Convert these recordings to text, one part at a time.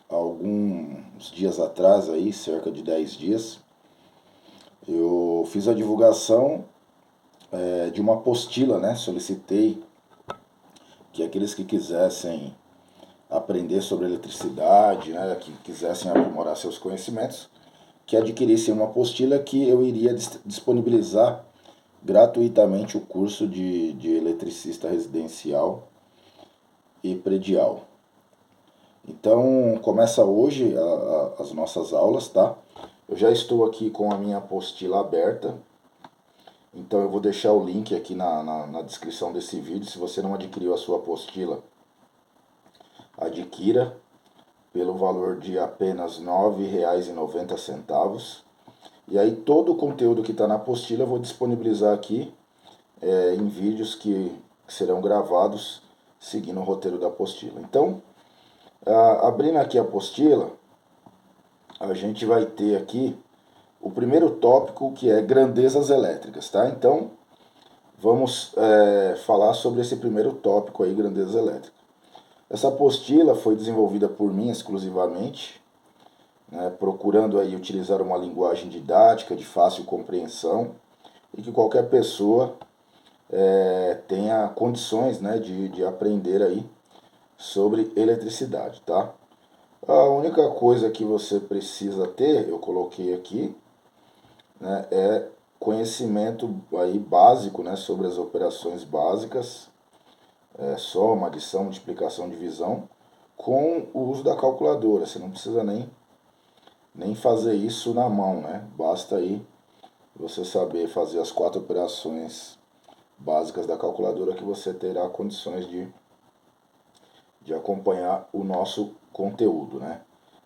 alguns dias atrás, aí, cerca de 10 dias, eu fiz a divulgação de uma apostila, né? Solicitei que aqueles que quisessem aprender sobre eletricidade, né, que quisessem aprimorar seus conhecimentos, que adquirissem uma apostila que eu iria disponibilizar gratuitamente o curso de eletricista residencial e predial. Então, começa hoje as nossas aulas, tá? Eu já estou aqui com a minha apostila aberta, então eu vou deixar o link aqui na descrição desse vídeo. Se você não adquiriu a sua apostila, adquira pelo valor de apenas R$ 9,90. E aí todo o conteúdo que está na apostila eu vou disponibilizar aqui em vídeos que serão gravados seguindo o roteiro da apostila. Então, abrindo aqui a apostila, a gente vai ter aqui o primeiro tópico, que é grandezas elétricas, tá? Então, vamos falar sobre esse primeiro tópico aí, grandezas elétricas. Essa apostila foi desenvolvida por mim exclusivamente, né, procurando aí utilizar uma linguagem didática de fácil compreensão e que qualquer pessoa tenha condições, né, de aprender aí sobre eletricidade, tá? A única coisa que você precisa ter, eu coloquei aqui, né, é conhecimento aí básico, né, sobre as operações básicas, soma, adição, multiplicação, divisão, com o uso da calculadora. Você não precisa nem fazer isso na mão, né? Basta aí você saber fazer as 4 operações básicas da calculadora que você terá condições de acompanhar o nosso conteúdo, né?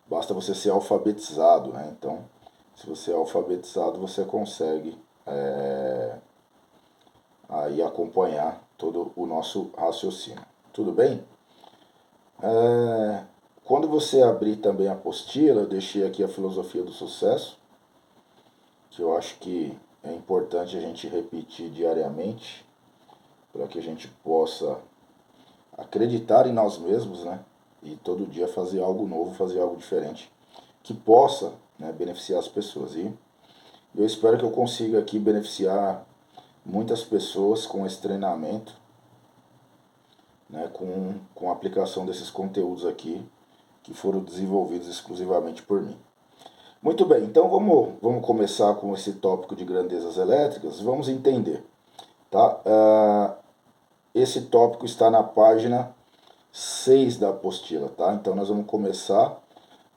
Basta você ser alfabetizado, né? Então, se você é alfabetizado, você consegue aí acompanhar todo o nosso raciocínio. Tudo bem? Quando você abrir também a apostila, eu deixei aqui a filosofia do sucesso, que eu acho que é importante a gente repetir diariamente, para que a gente possa acreditar em nós mesmos, né? E todo dia fazer algo novo, fazer algo diferente, que possa, né, beneficiar as pessoas. E eu espero que eu consiga aqui beneficiar muitas pessoas com esse treinamento, né, com a aplicação desses conteúdos aqui, que foram desenvolvidos exclusivamente por mim. Muito bem, então vamos começar com esse tópico de grandezas elétricas. Vamos entender, tá? Esse tópico está na página 6 da apostila, tá? Então nós vamos começar.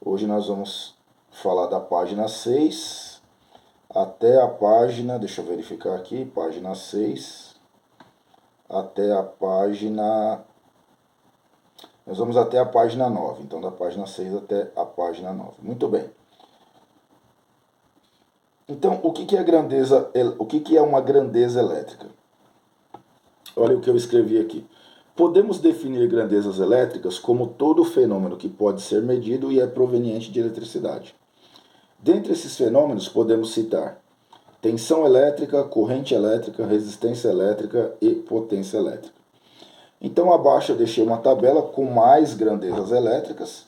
Hoje nós vamos falar da página 6 até a página, deixa eu verificar aqui, página 6 até a página... Nós vamos até a página 9, então da página 6 até a página 9. Muito bem. Então, o que é grandeza, o que é uma grandeza elétrica? Olha o que eu escrevi aqui. Podemos definir grandezas elétricas como todo fenômeno que pode ser medido e é proveniente de eletricidade. Dentre esses fenômenos, podemos citar tensão elétrica, corrente elétrica, resistência elétrica e potência elétrica. Então, abaixo eu deixei uma tabela com mais grandezas elétricas,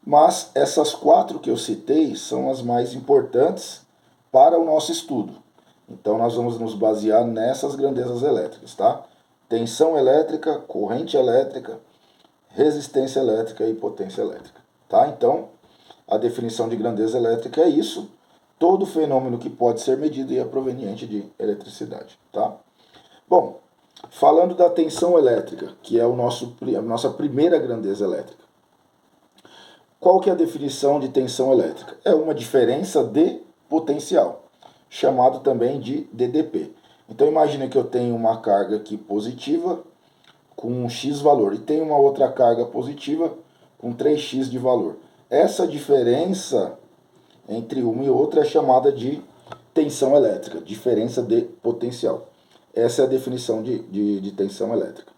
mas essas 4 que eu citei são as mais importantes para o nosso estudo. Então, nós vamos nos basear nessas grandezas elétricas, tá? Tensão elétrica, corrente elétrica, resistência elétrica e potência elétrica, tá? Então, a definição de grandeza elétrica é isso: todo fenômeno que pode ser medido e é proveniente de eletricidade, tá? Bom, falando da tensão elétrica, que é a nossa primeira grandeza elétrica. Qual que é a definição de tensão elétrica? É uma diferença de potencial, chamado também de DDP. Então imagine que eu tenho uma carga aqui positiva com um X valor e tenho uma outra carga positiva com 3x de valor. Essa diferença entre uma e outra é chamada de tensão elétrica, diferença de potencial. Essa é a definição de tensão elétrica.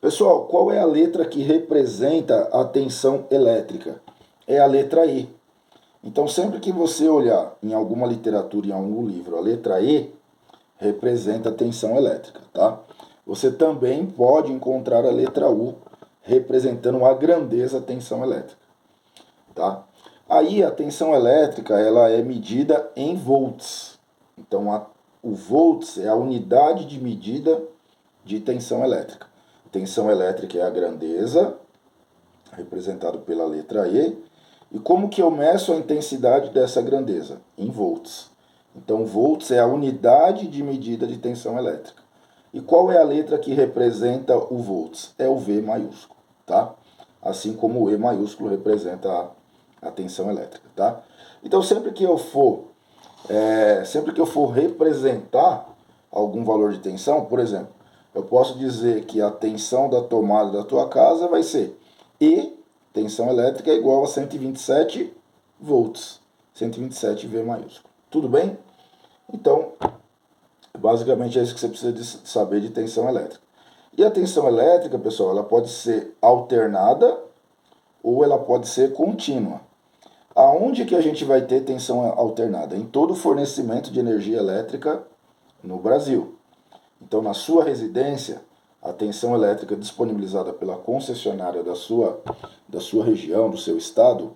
Pessoal, qual é a letra que representa a tensão elétrica? É a letra E. Então, sempre que você olhar em alguma literatura, em algum livro, a letra E representa a tensão elétrica, tá? Você também pode encontrar a letra U representando a grandeza tensão elétrica. tá? Aí a tensão elétrica ela é medida em volts. Então o volts é a unidade de medida de tensão elétrica. Tensão elétrica é a grandeza, representado pela letra E. E como que eu meço a intensidade dessa grandeza? Em volts. Então volts é a unidade de medida de tensão elétrica. E qual é a letra que representa o volts? É o V maiúsculo, tá? Assim como o E maiúsculo representa a tensão elétrica, tá? Então sempre que eu for representar algum valor de tensão, por exemplo, eu posso dizer que a tensão da tomada da tua casa vai ser E, tensão elétrica, igual a 127 volts, 127 V maiúsculo. Tudo bem? Então, basicamente é isso que você precisa saber de tensão elétrica. E a tensão elétrica, pessoal, ela pode ser alternada ou ela pode ser contínua. Aonde que a gente vai ter tensão alternada? Em todo o fornecimento de energia elétrica no Brasil. Então, na sua residência, a tensão elétrica disponibilizada pela concessionária da sua região, do seu estado,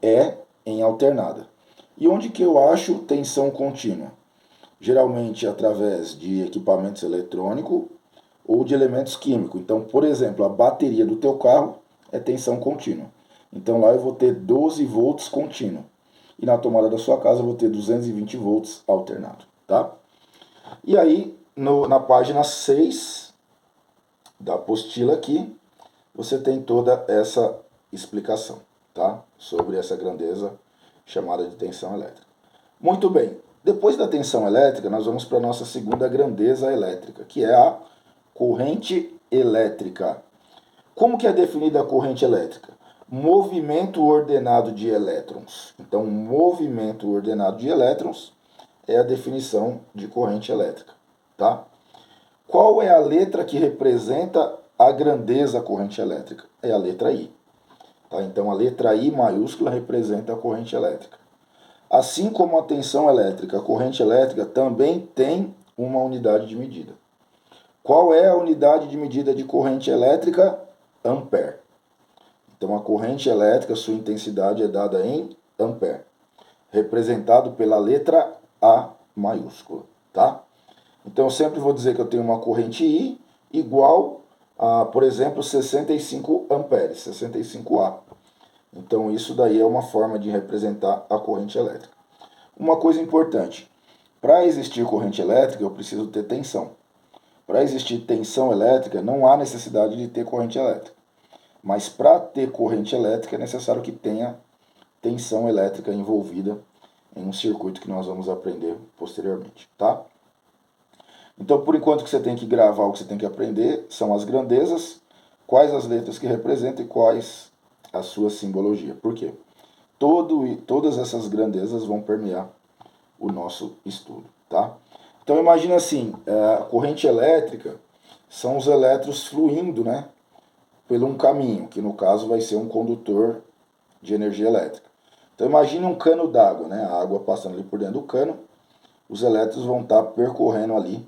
é em alternada. E onde que eu acho tensão contínua? Geralmente através de equipamentos eletrônicos ou de elementos químicos. Então, por exemplo, a bateria do teu carro é tensão contínua. Então lá eu vou ter 12 volts contínuo. E na tomada da sua casa eu vou ter 220 volts alternado, tá? E aí, na página 6 da apostila aqui, você tem toda essa explicação, tá? Sobre essa grandeza chamada de tensão elétrica. Muito bem, depois da tensão elétrica, nós vamos para a nossa segunda grandeza elétrica, que é a corrente elétrica. Como que é definida a corrente elétrica? Movimento ordenado de elétrons. Então, movimento ordenado de elétrons é a definição de corrente elétrica, tá? Qual é a letra que representa a grandeza corrente elétrica? É a letra I. Tá? Então, a letra I maiúscula representa a corrente elétrica. Assim como a tensão elétrica, a corrente elétrica também tem uma unidade de medida. Qual é a unidade de medida de corrente elétrica? Ampere. Então, a corrente elétrica, sua intensidade é dada em ampere, representado pela letra A maiúscula, tá? Então, eu sempre vou dizer que eu tenho uma corrente I igual a, por exemplo, 65 amperes, 65A. Então, isso daí é uma forma de representar a corrente elétrica. Uma coisa importante, para existir corrente elétrica, eu preciso ter tensão. Para existir tensão elétrica, não há necessidade de ter corrente elétrica. Mas para ter corrente elétrica é necessário que tenha tensão elétrica envolvida em um circuito que nós vamos aprender posteriormente, tá? Então, por enquanto que você tem que gravar, o que você tem que aprender são as grandezas, quais as letras que representam e quais a sua simbologia. Por quê? Todas essas grandezas vão permear o nosso estudo, tá? Então, imagina assim, a corrente elétrica são os elétrons fluindo, né? Por um caminho, que no caso vai ser um condutor de energia elétrica. Então imagine um cano d'água, né? A água passando ali por dentro do cano, os elétrons vão estar percorrendo ali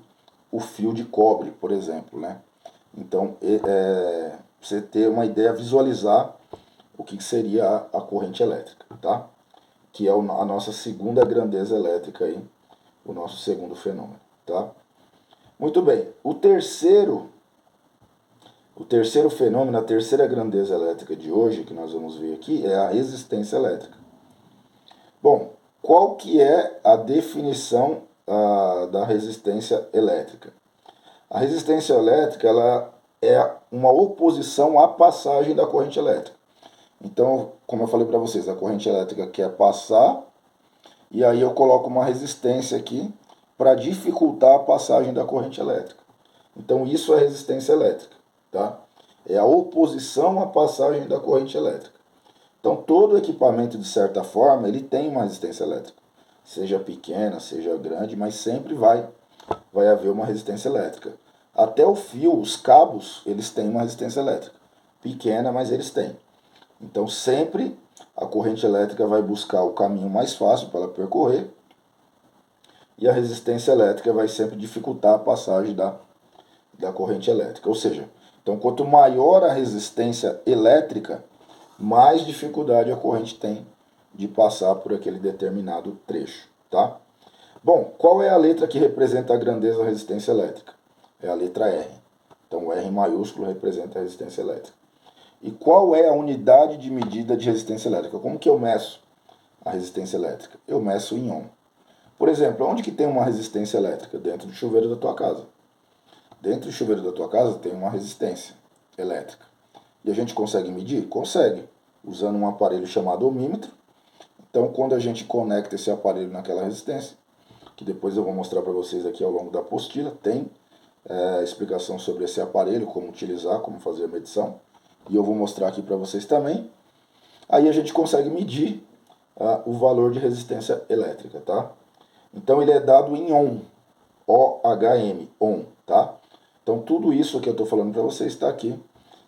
o fio de cobre, por exemplo, né? Então, você ter uma ideia, visualizar o que seria a corrente elétrica, tá? Que é a nossa segunda grandeza elétrica aí, o nosso segundo fenômeno, tá? Muito bem, o terceiro fenômeno, a terceira grandeza elétrica de hoje, que nós vamos ver aqui, é a resistência elétrica. Bom, qual que é a definição da resistência elétrica? A resistência elétrica ela é uma oposição à passagem da corrente elétrica. Então, como eu falei para vocês, a corrente elétrica quer passar, e aí eu coloco uma resistência aqui para dificultar a passagem da corrente elétrica. Então, isso é resistência elétrica. Tá? É a oposição à passagem da corrente elétrica. Então, todo equipamento, de certa forma, ele tem uma resistência elétrica. Seja pequena, seja grande, mas sempre vai haver uma resistência elétrica. Até o fio, os cabos, eles têm uma resistência elétrica. Pequena, mas eles têm. Então, sempre a corrente elétrica vai buscar o caminho mais fácil para ela percorrer. E a resistência elétrica vai sempre dificultar a passagem da corrente elétrica. Ou seja, então, quanto maior a resistência elétrica, mais dificuldade a corrente tem de passar por aquele determinado trecho, tá? Bom, qual é a letra que representa a grandeza da resistência elétrica? É a letra R. Então, o R maiúsculo representa a resistência elétrica. E qual é a unidade de medida de resistência elétrica? Como que eu meço a resistência elétrica? Eu meço em ohm. Por exemplo, onde que tem uma resistência elétrica? Dentro do chuveiro da tua casa. Dentro do chuveiro da tua casa tem uma resistência elétrica. E a gente consegue medir? Consegue, usando um aparelho chamado ohmímetro. Então, quando a gente conecta esse aparelho naquela resistência, que depois eu vou mostrar para vocês aqui ao longo da apostila, tem explicação sobre esse aparelho, como utilizar, como fazer a medição, e eu vou mostrar aqui para vocês também. Aí a gente consegue medir o valor de resistência elétrica, tá? Então ele é dado em ohm, O-H-M, ohm, tá? Então tudo isso que eu estou falando para vocês está aqui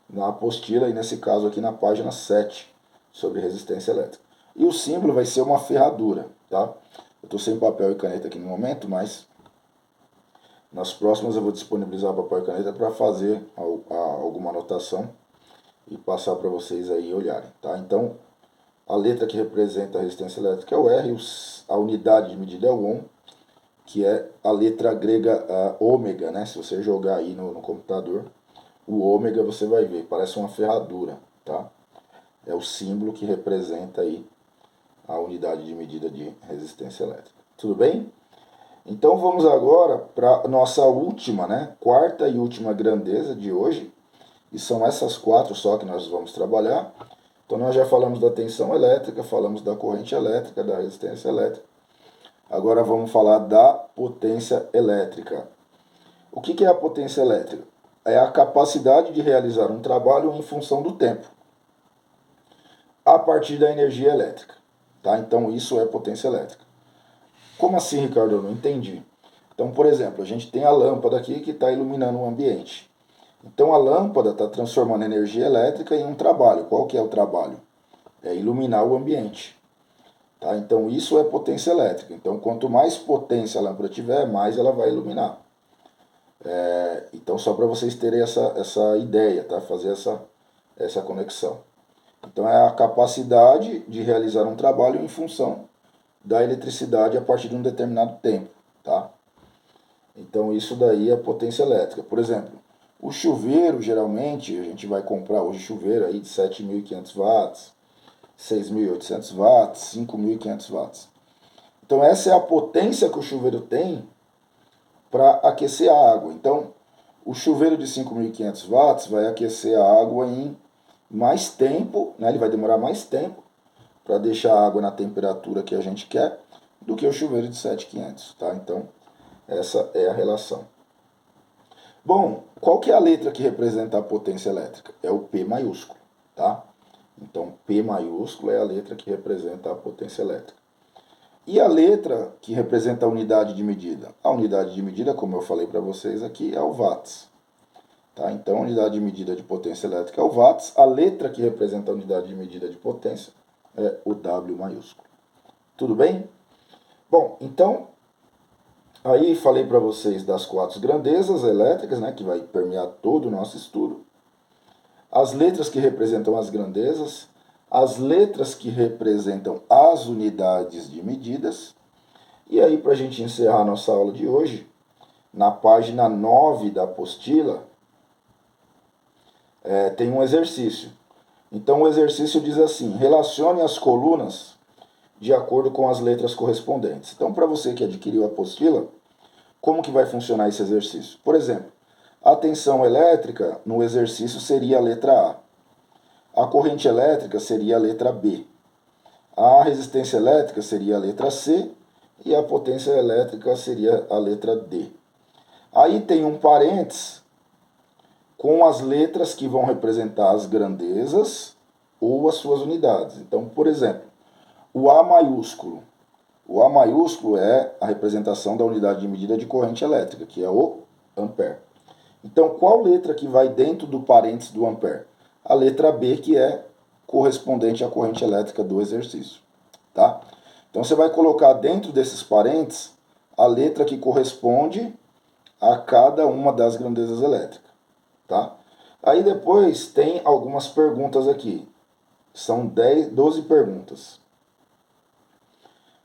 na apostila e nesse caso aqui na página 7, sobre resistência elétrica. E o símbolo vai ser uma ferradura, tá? Eu estou sem papel e caneta aqui no momento, mas nas próximas eu vou disponibilizar papel e caneta para fazer alguma anotação e passar para vocês aí olharem, tá? Então, a letra que representa a resistência elétrica é o R, a unidade de medida é o ohm, que é a letra grega ômega, né? Se você jogar aí no computador, o ômega você vai ver, parece uma ferradura, tá? É o símbolo que representa aí a unidade de medida de resistência elétrica. Tudo bem? Então vamos agora para a nossa última, né? Quarta e última grandeza de hoje. E são essas quatro só que nós vamos trabalhar. Então nós já falamos da tensão elétrica, falamos da corrente elétrica, da resistência elétrica. Agora vamos falar da potência elétrica. O que é a potência elétrica? É a capacidade de realizar um trabalho em função do tempo, a partir da energia elétrica. Tá? Então isso é potência elétrica. Como assim, Ricardo? Eu não entendi. Então, por exemplo, a gente tem a lâmpada aqui que está iluminando o ambiente. Então a lâmpada está transformando energia elétrica em um trabalho. Qual que é o trabalho? É iluminar o ambiente. Tá? Então isso é potência elétrica. Então quanto mais potência a lâmpada tiver, mais ela vai iluminar. Então só para vocês terem essa ideia, tá? Fazer essa conexão. Então é a capacidade de realizar um trabalho em função da eletricidade a partir de um determinado tempo, tá? Então isso daí é potência elétrica. Por exemplo, o chuveiro, geralmente, a gente vai comprar hoje chuveiro aí de 7.500 watts, 6.800 watts, 5.500 watts. Então essa é a potência que o chuveiro tem para aquecer a água. Então o chuveiro de 5.500 watts vai aquecer a água em mais tempo, né? Ele vai demorar mais tempo para deixar a água na temperatura que a gente quer do que o chuveiro de 7.500, tá? Então essa é a relação. Bom, qual que é a letra que representa a potência elétrica? É o P maiúsculo, tá? Então, P maiúsculo é a letra que representa a potência elétrica. E a letra que representa a unidade de medida? A unidade de medida, como eu falei para vocês aqui, é o watts. Tá? Então, a unidade de medida de potência elétrica é o watts. A letra que representa a unidade de medida de potência é o W maiúsculo. Tudo bem? Bom, então, aí falei para vocês das quatro grandezas elétricas, né, que vai permear todo o nosso estudo. As letras que representam as grandezas, as letras que representam as unidades de medidas. E aí, para a gente encerrar nossa aula de hoje, na página 9 da apostila, tem um exercício. Então, o exercício diz assim: relacione as colunas de acordo com as letras correspondentes. Então, para você que adquiriu a apostila, como que vai funcionar esse exercício? Por exemplo, a tensão elétrica no exercício seria a letra A. A corrente elétrica seria a letra B. A resistência elétrica seria a letra C. E a potência elétrica seria a letra D. Aí tem um parênteses com as letras que vão representar as grandezas ou as suas unidades. Então, por exemplo, o A maiúsculo. O A maiúsculo é a representação da unidade de medida de corrente elétrica, que é o ampere. Então, qual letra que vai dentro do parênteses do ampere? A letra B, que é correspondente à corrente elétrica do exercício. Tá? Então, você vai colocar dentro desses parênteses a letra que corresponde a cada uma das grandezas elétricas. Tá? Aí depois tem algumas perguntas aqui. São 12 perguntas.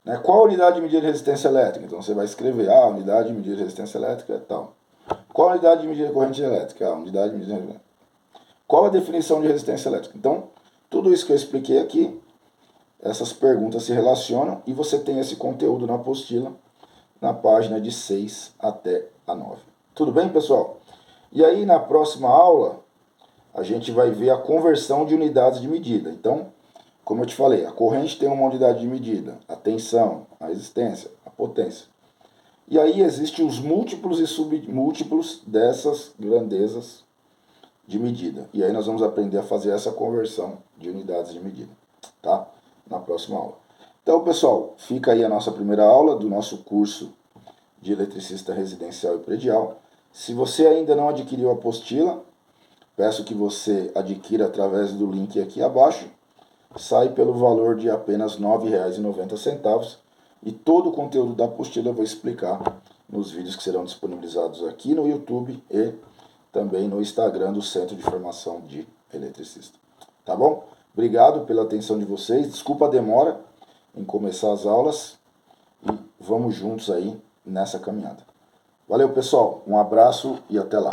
Né? Qual a unidade de medida de resistência elétrica? Então você vai escrever, unidade de medida de resistência elétrica é tal. Qual a unidade de medida de corrente elétrica? Unidade de medida. Qual a definição de resistência elétrica? Então, tudo isso que eu expliquei aqui, essas perguntas se relacionam e você tem esse conteúdo na apostila, na página de 6 até a 9. Tudo bem, pessoal? E aí, na próxima aula, a gente vai ver a conversão de unidades de medida. Então, como eu te falei, a corrente tem uma unidade de medida, a tensão, a resistência, a potência. E aí existem os múltiplos e submúltiplos dessas grandezas de medida. E aí nós vamos aprender a fazer essa conversão de unidades de medida, tá? Na próxima aula. Então, pessoal, fica aí a nossa primeira aula do nosso curso de eletricista residencial e predial. Se você ainda não adquiriu a apostila, peço que você adquira através do link aqui abaixo. Sai pelo valor de apenas R$ 9,90 e todo o conteúdo da apostila eu vou explicar nos vídeos que serão disponibilizados aqui no YouTube e também no Instagram do Centro de Formação de Eletricista. Tá bom? Obrigado pela atenção de vocês. Desculpa a demora em começar as aulas e vamos juntos aí nessa caminhada. Valeu, pessoal. Um abraço e até lá.